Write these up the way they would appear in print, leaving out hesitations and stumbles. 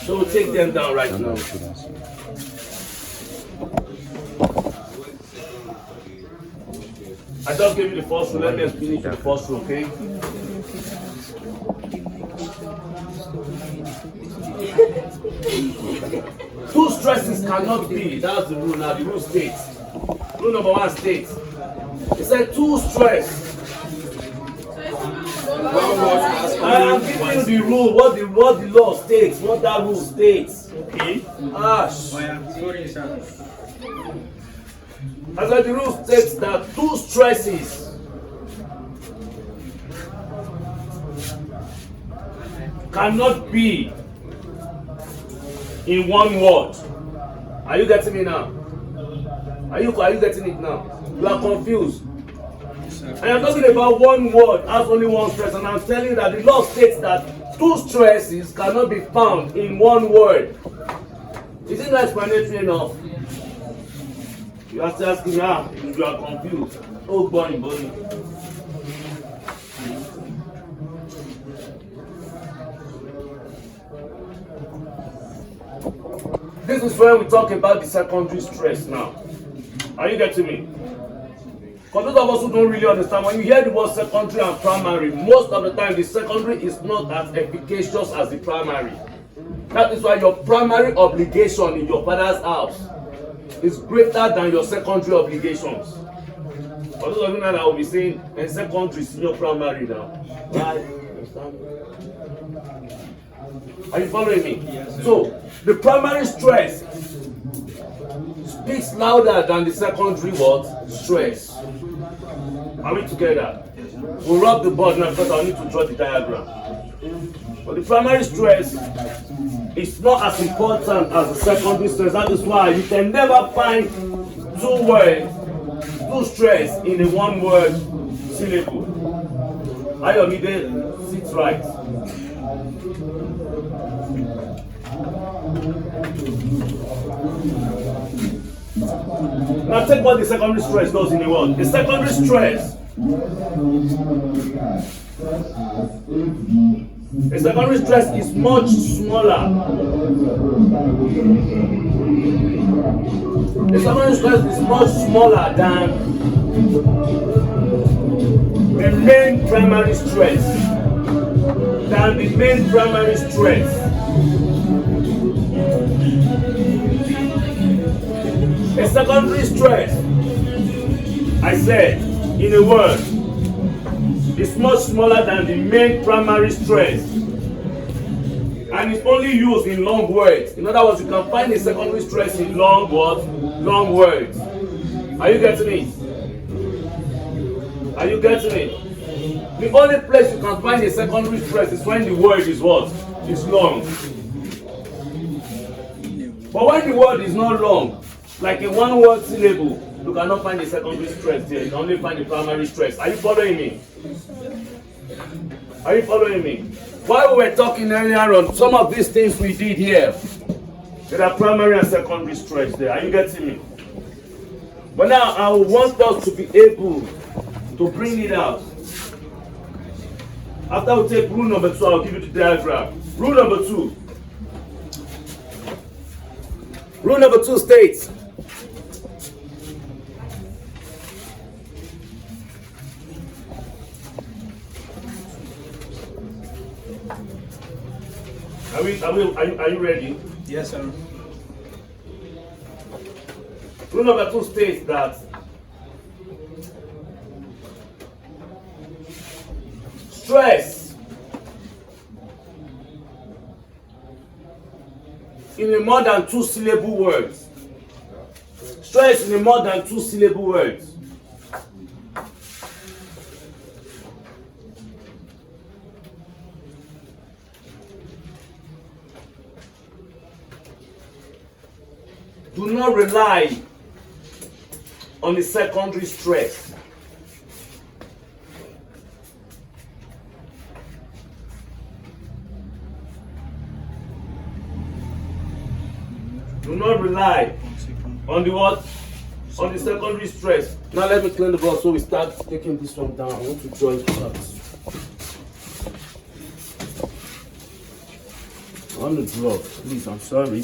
So we'll take them down right now. I just gave you the first rule. Let me explain it to the first rule, okay? Two stresses cannot be. That's the rule. Now the rule states. Rule number 1 states. It said two stress. I'm giving you the rule. What the law states. What that rule states. Okay. Ash. As the rule states that two stresses cannot be in one word. Are you getting me now? Are you getting it now? You are confused. I am talking about one word has only one stress, and I'm telling you that the law states that two stresses cannot be found in one word. Isn't that explanatory enough? You are still asking me, if you are confused. Oh, bunny. This is when we talk about the secondary stress now. Are you getting me? For those of us who don't really understand, when you hear the word secondary and primary, most of the time the secondary is not as efficacious as the primary. That is why your primary obligation in your father's house is greater than your secondary obligations. For those of you now that will be saying, and secondary, senior primary now. Right? Are you following me? Yes, so, the primary stress speaks louder than the secondary what? Stress. Are we together? We'll rub the board now because I need to draw the diagram. But the primary stress is not as important as the secondary stress. That is why you can never find two stress in a one word syllable. Ayomide, sit right. Now take what the secondary stress does in a word. The secondary stress is much smaller. The secondary stress is much smaller than the main primary stress. A secondary stress, I said, in a word, is much smaller than the main primary stress, and it's only used in long words. In other words, you can find a secondary stress in long words. Are you getting it? The only place you can find a secondary stress is when the word is what? It's long. But when the word is not long, like a one-word syllable, you cannot find a secondary stress there. You can only find the primary stress. Are you following me? While we were talking earlier on, some of these things we did here, there are primary and secondary stress there. Are you getting me? But now I want us to be able to bring it out. After we take rule number 2, I'll give you the diagram. Rule number 2. Rule number 2 states, Are you ready? Yes, sir. Rule number 2 states that stress in a more than 2 syllable words. Stress in a more than 2 syllable words. Do not rely on the secondary stress. Do not rely on the what? On the secondary stress. Now let me clean the board so we start taking this one down. I want to draw it out. On the glove, please, I'm sorry.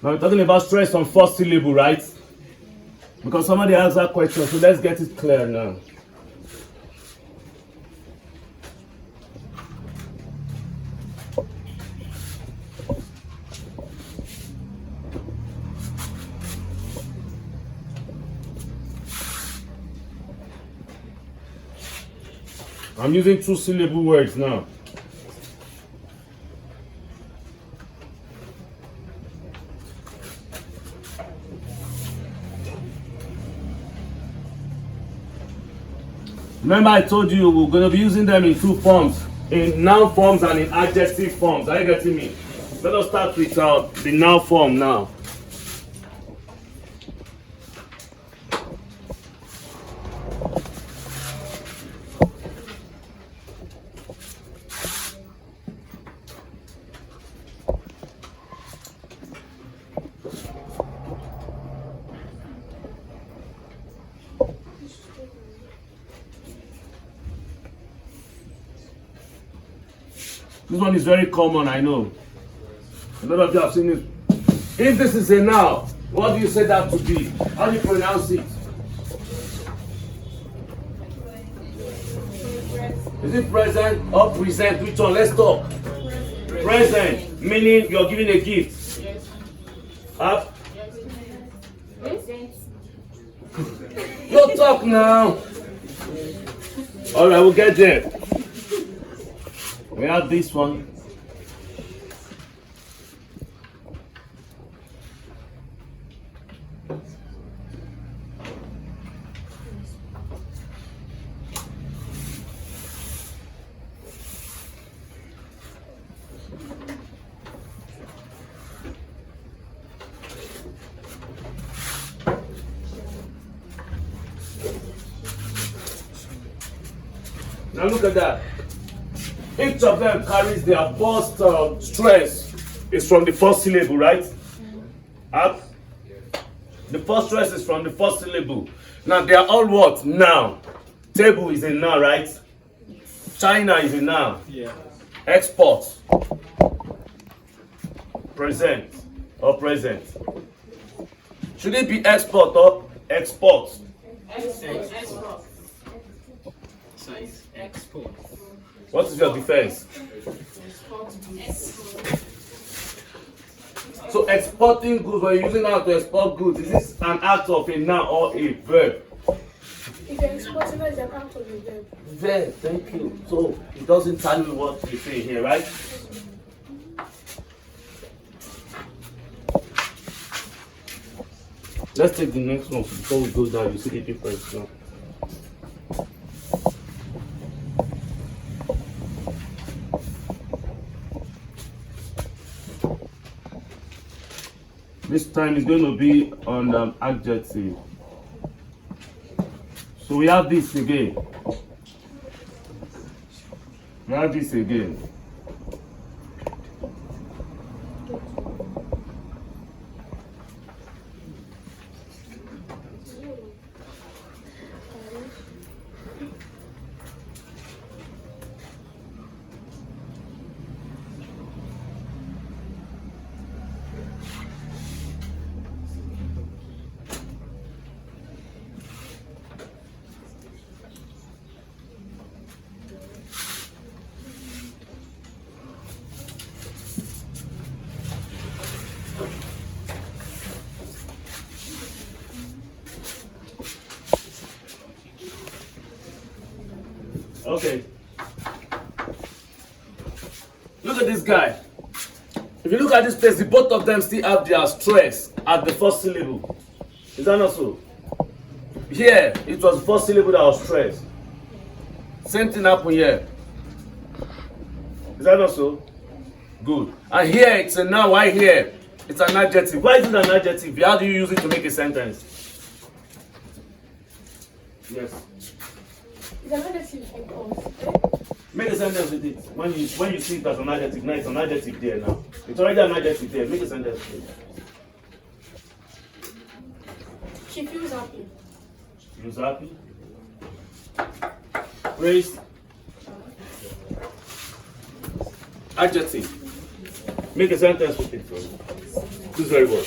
Now we're talking about stress on first syllable, right? Because somebody asked that question, so let's get it clear now. I'm using 2-syllable words now. Remember I told you we're going to be using them in 2 forms, in noun forms and in adjective forms. Are you getting me? Let us start with the noun form now. This one is very common, I know. A lot of you have seen it. If this is a noun, what do you say that to be? How do you pronounce it? Is it present or present? Which one? Let's talk. Present, meaning you're giving a gift. Up. Don't talk now. Alright, we'll get there. We have this one. Now look at that. Each of them carries their first stress. It's from the first syllable, right? Up. The first stress is from the first syllable. Now they are all what? Noun. Table is a noun, right? China is a noun. Yeah. Export. Present or present. Should it be export or export? Export. Export. What is your defense? So exporting goods, when you're using how to export goods, is this an act of a noun or a verb? If you're exporting, it's an act of a verb. Verb, thank you. So it doesn't tell you what we say here, right? Let's take the next one before we go down. You see the difference now. This time is going to be on adjective. So we have this again. We have this again. Okay. Look at this guy. If you look at this place, the both of them still have their stress at the first syllable. Is that not so? Here, it was the first syllable that was stressed. Same thing happened here. Is that not so? Good. And here, it's a noun. Why here? It's an adjective. Why is it an adjective? How do you use it to make a sentence? Yes. It's an adjective of course. Make a sentence with it. When you see it as an adjective, now it's an adjective there now. It's already an adjective there. Make a sentence with it. She feels happy. She feels happy. Praise. Adjective. Make a sentence with it. This is very good.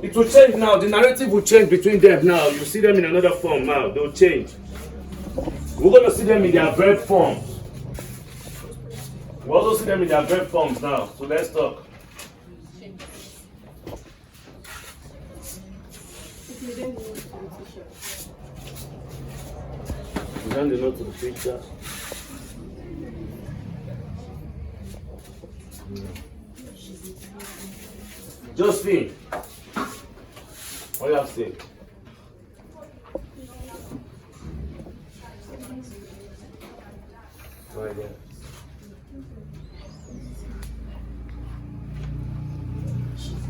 It will change now. The narrative will change between them now. You see them in another form now. They will change. We're going to see them in their verb forms. We'll also see them in their verb forms now. So let's talk. Present the note to the teacher. Josephine, what do you have to say? Right there.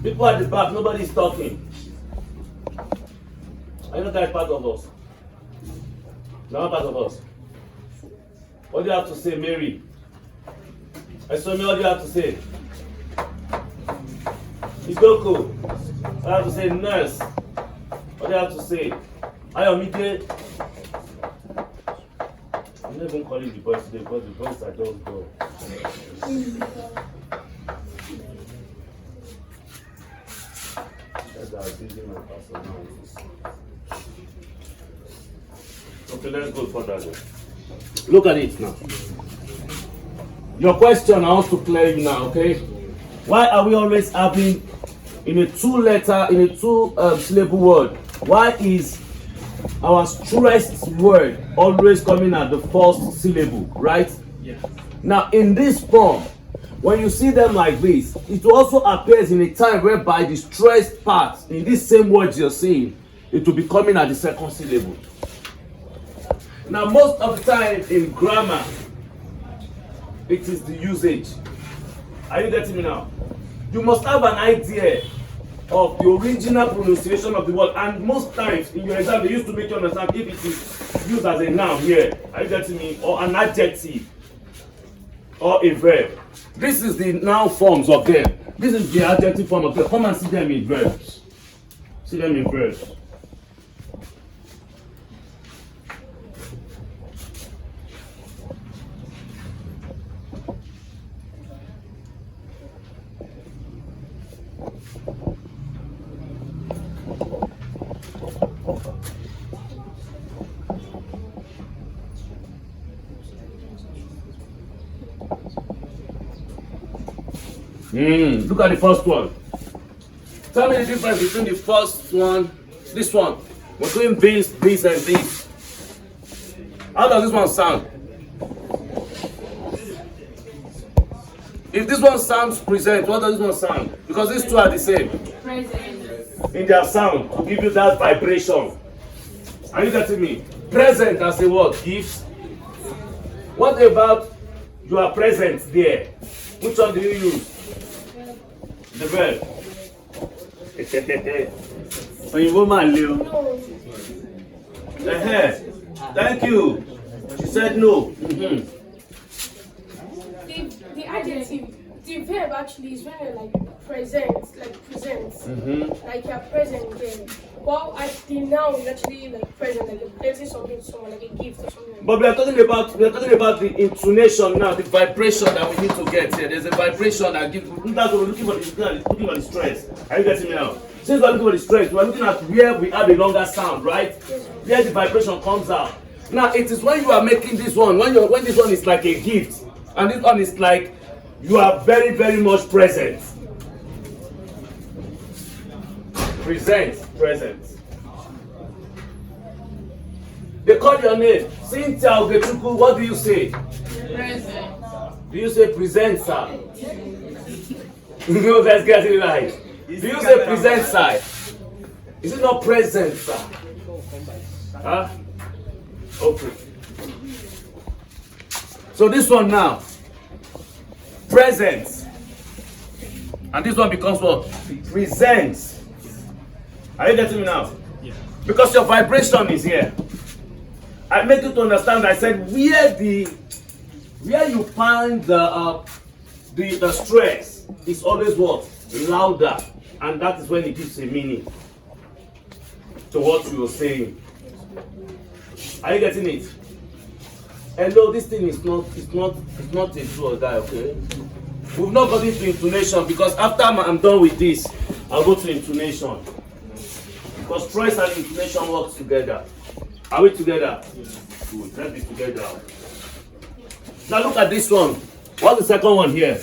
People at the back, nobody is talking. Are you not guys part of us? Not part of us. What do you have to say, Mary? I saw me, what do you have to say? Idoko, what do you have to say? Nurse, what do you have to say? Ayomide. I'm not even calling the boys today because the boys are just go. That's how I'm using my personalities. Okay, let's go further then. Look at it now. Your question, I want to clear you now, okay? Why are we always having in a two-syllable word? Why is our stressed word always coming at the first syllable, right? Yeah. Now, in this form, when you see them like this, it also appears in a time whereby the stressed part in this same words you're saying, it will be coming at the second syllable. Now, most of the time in grammar, it is the usage. Are you getting me now? You must have an idea of the original pronunciation of the word, and most times in your exam they used to make you understand if it is used as a noun here. Are you getting me? Or an adjective or a verb. This is the noun forms of them. This is the adjective form of them. Come and see them in verbs. See them in verbs. Look at the first one. Tell me the difference between the first one, this one. We're doing this, this, and this. How does this one sound? If this one sounds present, what does this one sound? Because these two are the same. Present. In their sound, to give you that vibration. Are you getting me? Present as a word, gives. What about you are present there? Which one do you use? The verb. Oyinbo ma le o. Thank you. She said no. The adjective, the verb actually is when you're like present, like you're present there. Well, the noun is actually like present, like you're placing something to someone, like a gift or something. But we are talking about the intonation now, the vibration that we need to get here. There's a vibration that gives. That's what we're looking for the stress. Are you getting me now? Since we're looking for the stress, we're looking at where we have a longer sound, right? Where the vibration comes out. Now it is when you are making this one, when this one is like a gift, and this one is like you are very, very much present. Present. They call your name. Cynthia Ogechukwu, what do you say? Present. Do you say present, sir? No, let's get it right. Do you say present, sir? Is it not present, sir? Huh? Okay. So this one now. Present. And this one becomes what? Presents. Are you getting me now? Yeah. Because your vibration is here. I make you to understand. I said where you find the stress is always what? Louder. And that is when it gives a meaning to what you are saying. Are you getting it? Hello, this thing is not a true or die, okay? We've not got into intonation because after I'm done with this, I'll go to intonation. Because stress and intonation work together. Are we together? Good. Let's be together. Now look at this one. What's the second one here?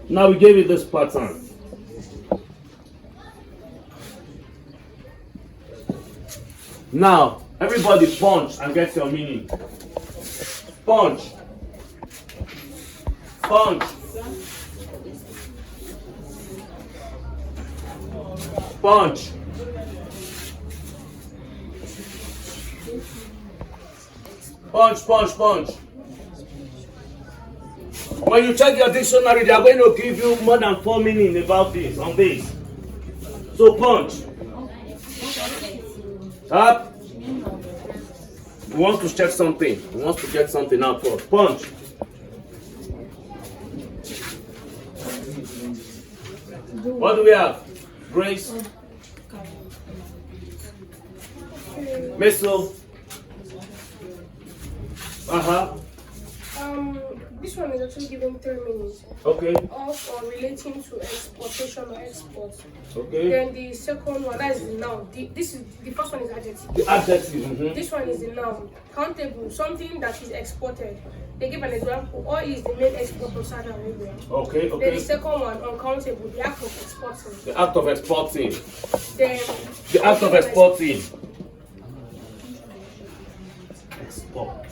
Now we gave you this pattern. Now, everybody punch and get your meaning. Punch. Punch. Punch. Punch, punch, punch. When you check your dictionary, they are going to give you more than 4 meanings about this, on this. So punch. Up. We want to check something. We want to get something out first. Punch. What do we have? Grace. Missile. This one is actually giving 3 meanings. Okay. Of or relating to exportation or export. Okay. Then the second one, that is the noun. The first one is adjective. The adjective. This one is the noun. Countable, something that is exported. They give an example. Oil is the main export of Saudi Arabia. Okay, Then okay. the second one, uncountable, the act of exporting. The act of exporting. Then The act of exporting. Export.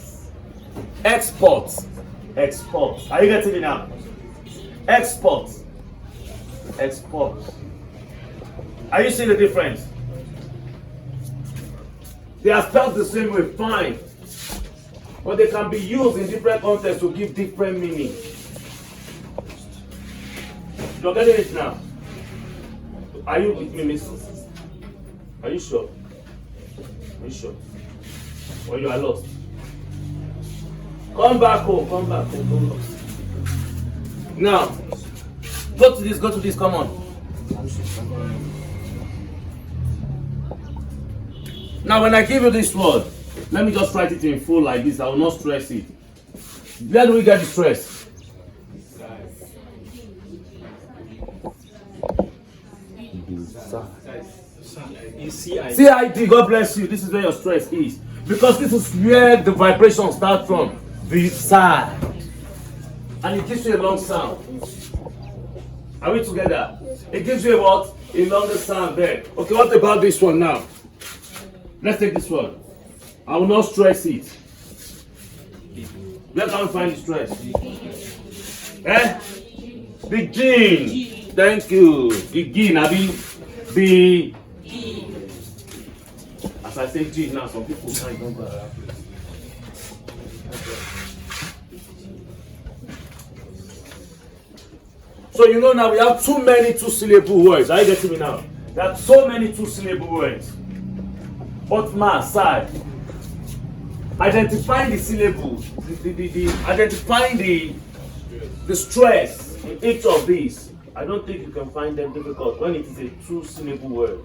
Export. Export. Are you getting it now? Export. Export. Are you seeing the difference? They are spelled the same way, fine. But they can be used in different contexts to give different meaning. You're getting it now? Are you with me, miss? Are you sure? Are you sure? Or you are lost? Come back home, come back home, come back. Now, go to this, come on. Now, when I give you this word, let me just write it in full like this. I will not stress it. Where do we get the stress? CID, God bless you. This is where your stress is. Because this is where the vibration starts from. The side. And it gives you a long sound. Are we together? It gives you a what? A longer sound there. Okay, what about this one now? Let's take this one. I will not stress it. Where can we find the stress? Begin. Thank you. Begin. I mean, be. As I say G now, some people can't remember. So you know now we have too many 2-syllable words. Are you getting me now? There are so many 2-syllable words. But my side, identifying the syllables, identifying the stress in each of these, I don't think you can find them difficult when it is a 2-syllable word.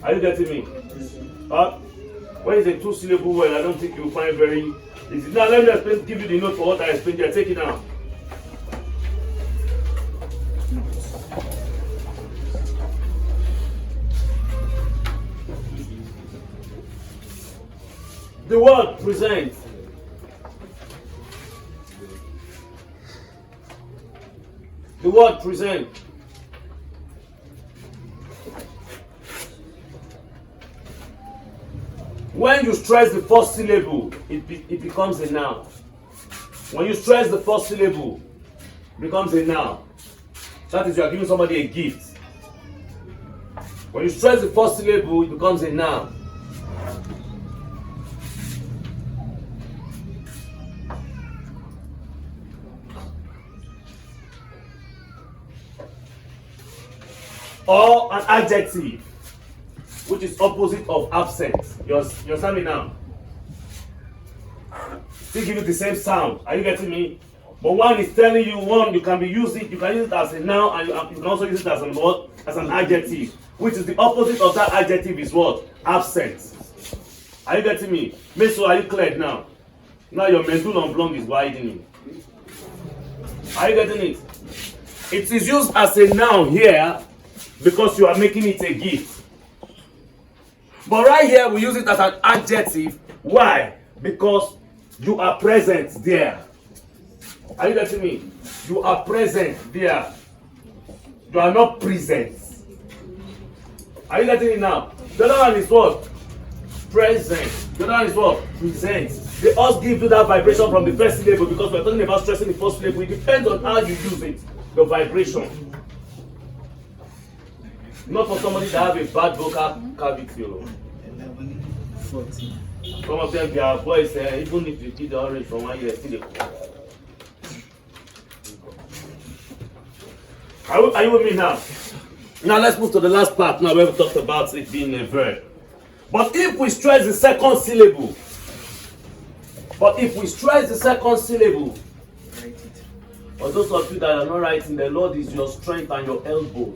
Are you getting me? When it's a 2-syllable word, I don't think you'll find very easy. Now let me explain, give you the note for what I explained here. Take it now. The word present. The word present. When you stress the first syllable, it becomes a noun. When you stress the first syllable, it becomes a noun. That is, you are giving somebody a gift. When you stress the first syllable, it becomes a noun. or an adjective, which is opposite of absent. You understand me now? Still give you the same sound. Are you getting me? But one is telling you one, you can use it as a noun, and you can also use it as an what? As an adjective. Which is the opposite of that adjective is what? Absent. Are you getting me? Meso, are you clear now? Now your medulla oblong is widening. Are you getting it? It is used as a noun here because you are making it a gift. But right here we use it as an adjective. Why? Because you are present there. Are you getting me? You are present there. You are not present. Are you getting it now? The other one is what? Present. The other one is what? Present. They all give you that vibration from the first syllable because we're talking about stressing the first syllable. It depends on how you use it. The vibration. Not for somebody that have a bad vocal cavity. 11, 14. Some of them, their voice, even if you did the orange from 1 year, still Are you with me now? Now let's move to the last part now where we talked about it being a verb. But if we stress the second syllable, for those of you that are not writing, the Lord is your strength and your elbow.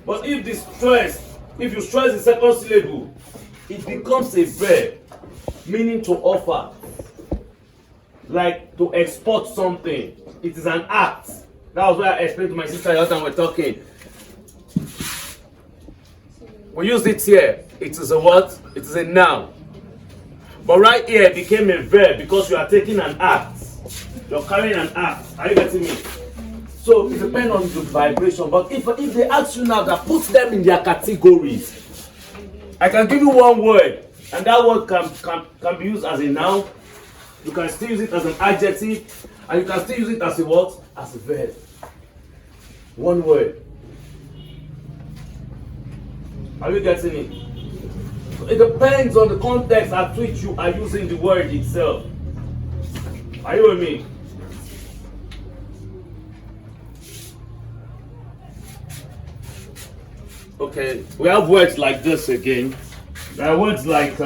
But if you stress the second syllable, it becomes a verb, meaning to offer. Like to export something. It is an act. That was what I explained to my sister the other time we were talking. We used it here. It is a what? It is a noun. But right here it became a verb because you are taking an act. You're carrying an act. Are you getting me? So it depends on the vibration. But if they ask you now that put them in their categories, I can give you one word, and that word can be used as a noun. You can still use it as an adjective, and you can still use it as a what? As a verb. One word. Are you getting it? So it depends on the context at which you are using the word itself. Are you with me? Okay, we have words like this again. There are words like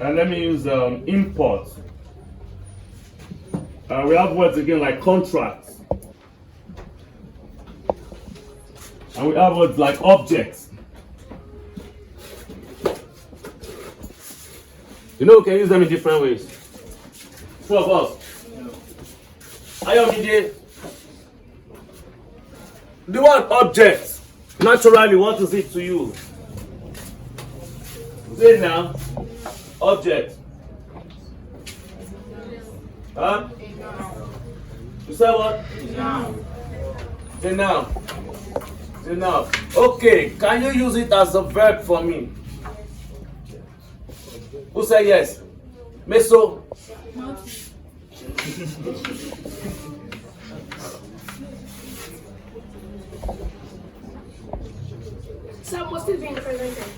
let me use import. We have words again like contract. And we have words like objects. You know, we can use them in different ways. Two of us. Ayomide. The word object, naturally, what is it to you? Say now. Object. Huh? You say what? Noun. Say noun. Say noun. Okay, can you use it as a verb for me? Who say yes? Meso. So must still be in the present tense.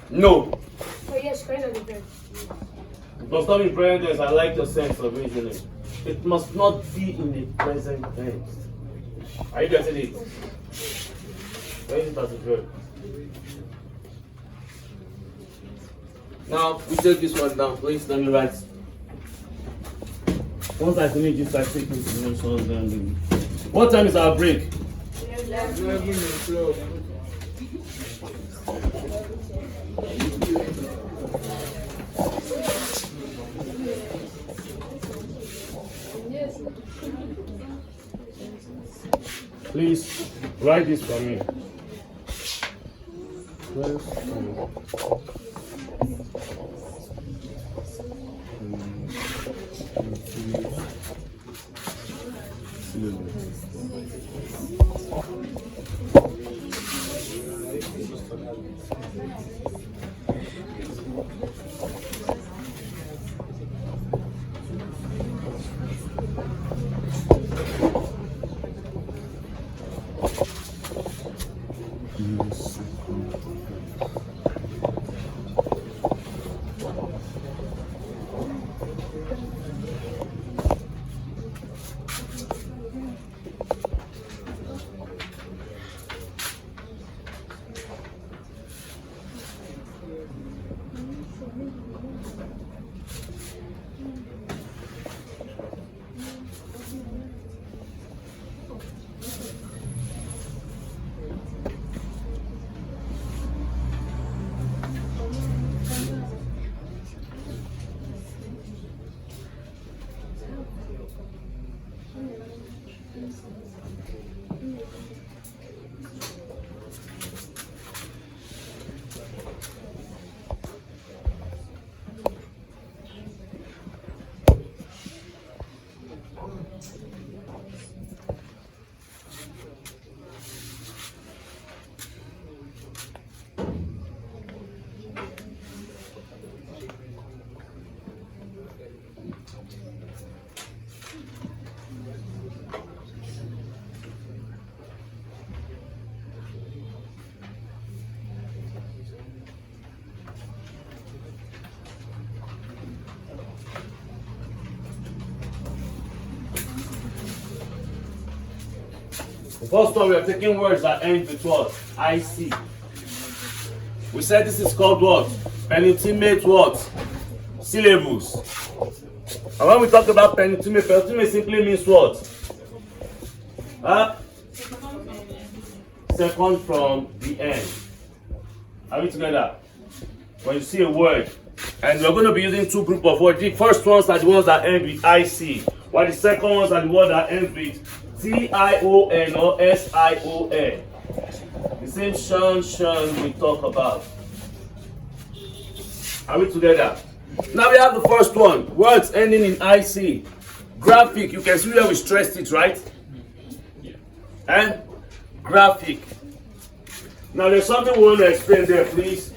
No. Oh yes, present is verb. It must not be present tense. I like your sense of reasoning. It must not be in the present tense. Are you getting it? Where is it as a verb? Now we take this one down. Please let me write. Once I finish this, I take this dimensions down. What time is our break? 11 o'clock. Please write this for me. The first one, we are taking words that end with what? IC. We said this is called what? Penultimate what? Syllables. And when we talk about penultimate simply means what? Huh? Second from the end. Are we together? When you see a word, and we're going to be using two groups of words. The first ones are the ones that end with IC, while the second ones are the ones that end with TION or SION. The same shun we talk about. Are we together? Now we have the first one. Words ending in IC. Graphic. You can see where we stressed it, right? And graphic. Now there's something we want to explain there, please.